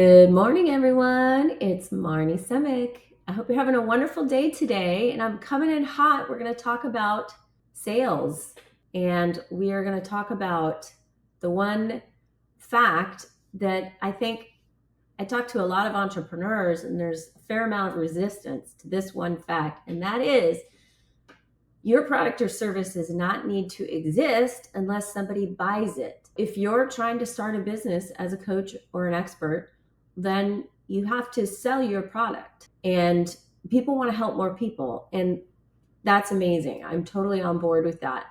Good morning, everyone. It's Marne Semick. I hope you're having a wonderful day today. And I'm coming in hot. We're going to talk about sales. And we are going to talk about the one fact that I think I talk to a lot of entrepreneurs, and there's a fair amount of resistance to this one fact. And that is your product or service does not need to exist unless somebody buys it. If you're trying to start a business as a coach or an expert, then you have to sell your product. And people want to help more people. And that's amazing. I'm totally on board with that.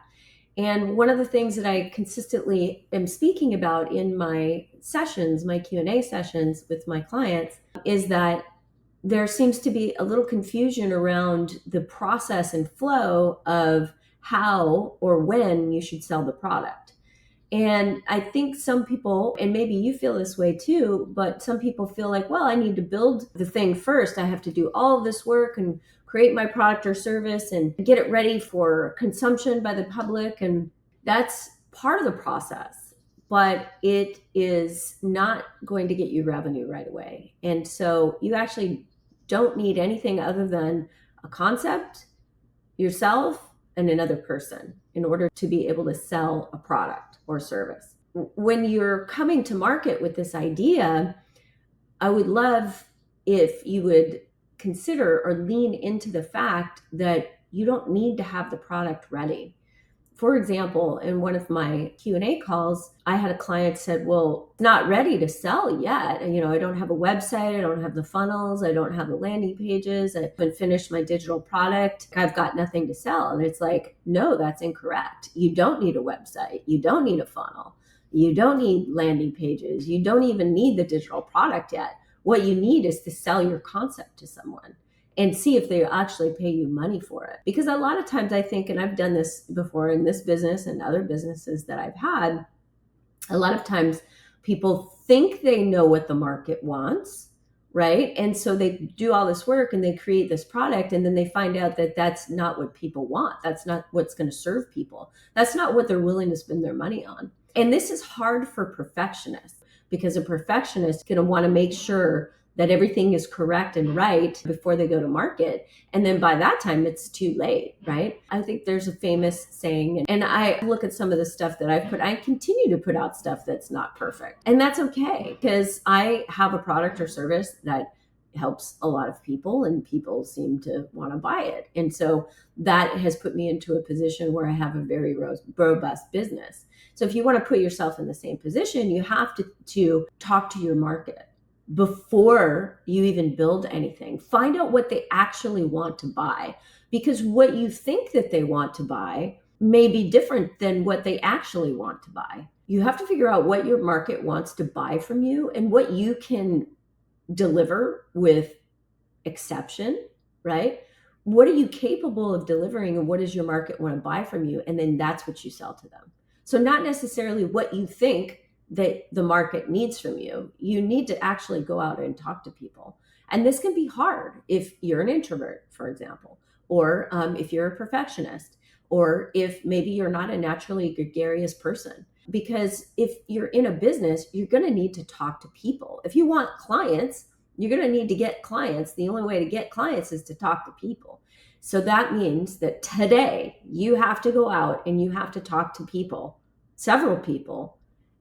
And one of the things that I consistently am speaking about in my sessions, my Q&A sessions with my clients, is that there seems to be a little confusion around the process and flow of how or when you should sell the product. And I think some people, and maybe you feel this way too, but some people feel like, well, I need to build the thing first. I have to do all of this work and create my product or service and get it ready for consumption by the public. And that's part of the process, but it is not going to get you revenue right away. And so you actually don't need anything other than a concept, yourself, and another person in order to be able to sell a product or service. When you're coming to market with this idea, I would love if you would consider or lean into the fact that you don't need to have the product ready. For example, in one of my Q&A calls, I had a client said, well, it's not ready to sell yet. And, I don't have a website. I don't have the funnels. I don't have the landing pages. I haven't finished my digital product. I've got nothing to sell. And it's like, no, that's incorrect. You don't need a website. You don't need a funnel. You don't need landing pages. You don't even need the digital product yet. What you need is to sell your concept to someone and see if they actually pay you money for it. Because a lot of times I think, and I've done this before in this business and other businesses that I've had, a lot of times people think they know what the market wants, right? And so they do all this work and they create this product, and then they find out that that's not what people want. That's not what's going to serve people. That's not what they're willing to spend their money on. And this is hard for perfectionists, because a perfectionist is going to want to make sure that everything is correct and right before they go to market. And then by that time, it's too late, right? I think there's a famous saying, and I look at some of the stuff that I continue to put out stuff that's not perfect. And that's okay, because I have a product or service that helps a lot of people, and people seem to want to buy it. And so that has put me into a position where I have a very robust business. So if you want to put yourself in the same position, you have to talk to your market before you even build anything. Find out what they actually want to buy, because what you think that they want to buy may be different than what they actually want to buy. You have to figure out what your market wants to buy from you and what you can deliver with exception, right? What are you capable of delivering, and what does your market want to buy from you? And then that's what you sell to them. So not necessarily what you think that the market needs from you. You need to actually go out and talk to people. And this can be hard if you're an introvert, for example, or if you're a perfectionist, or if maybe you're not a naturally gregarious person. Because if you're in a business, you're going to need to talk to people. If you want clients, you're going to need to get clients. The only way to get clients is to talk to people. So that means that today you have to go out and you have to talk to people, several people,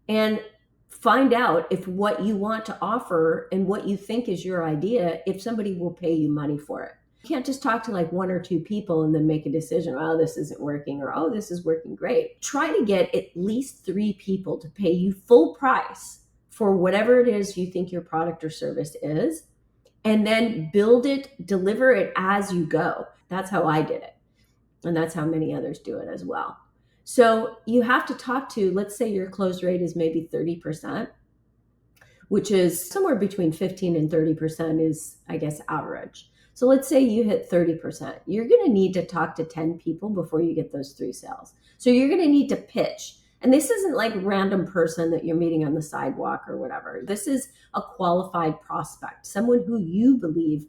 and find out if what you want to offer and what you think is your idea, if somebody will pay you money for it. You can't just talk to like one or two people and then make a decision, oh, this isn't working, or oh, this is working great. Try to get at least 3 people to pay you full price for whatever it is you think your product or service is, and then build it, deliver it as you go. That's how I did it. And that's how many others do it as well. So you have to talk to, let's say your close rate is maybe 30%, which is somewhere between 15 and 30% is, I guess, average. So let's say you hit 30%. You're going to need to talk to 10 people before you get those 3 sales. So you're going to need to pitch. And this isn't like a random person that you're meeting on the sidewalk or whatever. This is a qualified prospect, someone who you believe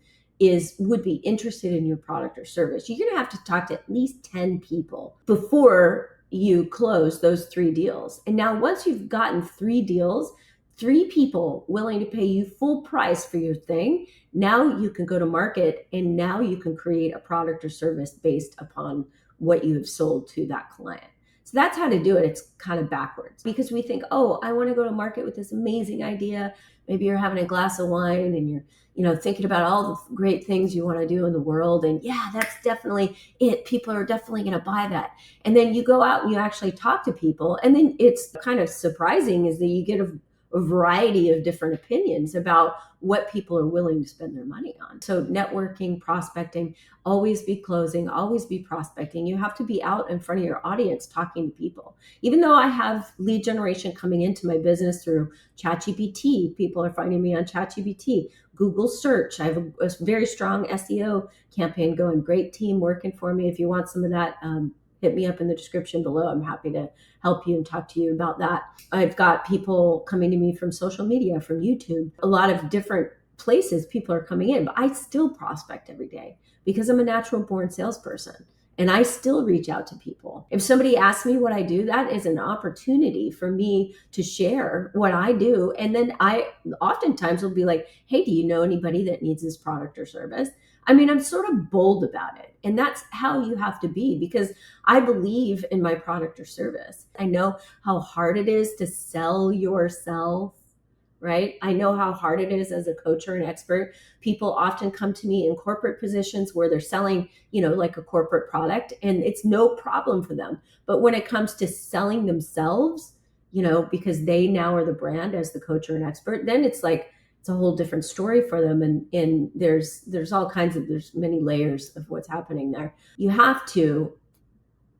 would be interested in your product or service. You're going to have to talk to at least 10 people before you close those 3 deals. And now once you've gotten 3 deals, 3 people willing to pay you full price for your thing, now you can go to market and now you can create a product or service based upon what you have sold to that client. So that's how to do it. It's kind of backwards because we think, oh, I want to go to market with this amazing idea. Maybe you're having a glass of wine and you're, thinking about all the great things you want to do in the world. And yeah, that's definitely it. People are definitely going to buy that. And then you go out and you actually talk to people. And then it's kind of surprising is that you get a variety of different opinions about what people are willing to spend their money on. So networking, prospecting, always be closing, always be prospecting. You have to be out in front of your audience talking to people. Even though I have lead generation coming into my business through ChatGPT, people are finding me on ChatGPT, Google search. I have a very strong SEO campaign going, great team working for me. If you want some of that, hit me up in the description below. I'm happy to help you and talk to you about that. I've got people coming to me from social media, from YouTube, a lot of different places people are coming in, but I still prospect every day because I'm a natural born salesperson and I still reach out to people. If somebody asks me what I do, that is an opportunity for me to share what I do. And then I oftentimes will be like, hey, do you know anybody that needs this product or service? I mean, I'm sort of bold about it. And that's how you have to be because I believe in my product or service. I know how hard it is to sell yourself, right? I know how hard it is as a coach or an expert. People often come to me in corporate positions where they're selling, like a corporate product, and it's no problem for them. But when it comes to selling themselves, because they now are the brand as the coach or an expert, then it's like, it's a whole different story for them. And there's all kinds of, there's many layers of what's happening there. You have to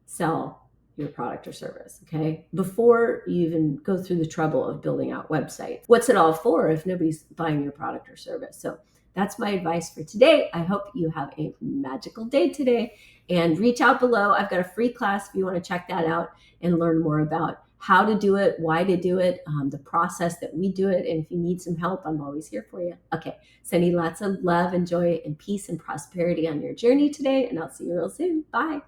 sell your product or service, okay? Before you even go through the trouble of building out websites. What's it all for if nobody's buying your product or service? So that's my advice for today. I hope you have a magical day today and reach out below. I've got a free class if you want to check that out and learn more about how to do it, why to do it, the process that we do it. And if you need some help, I'm always here for you. Okay, sending lots of love and joy and peace and prosperity on your journey today. And I'll see you real soon. Bye.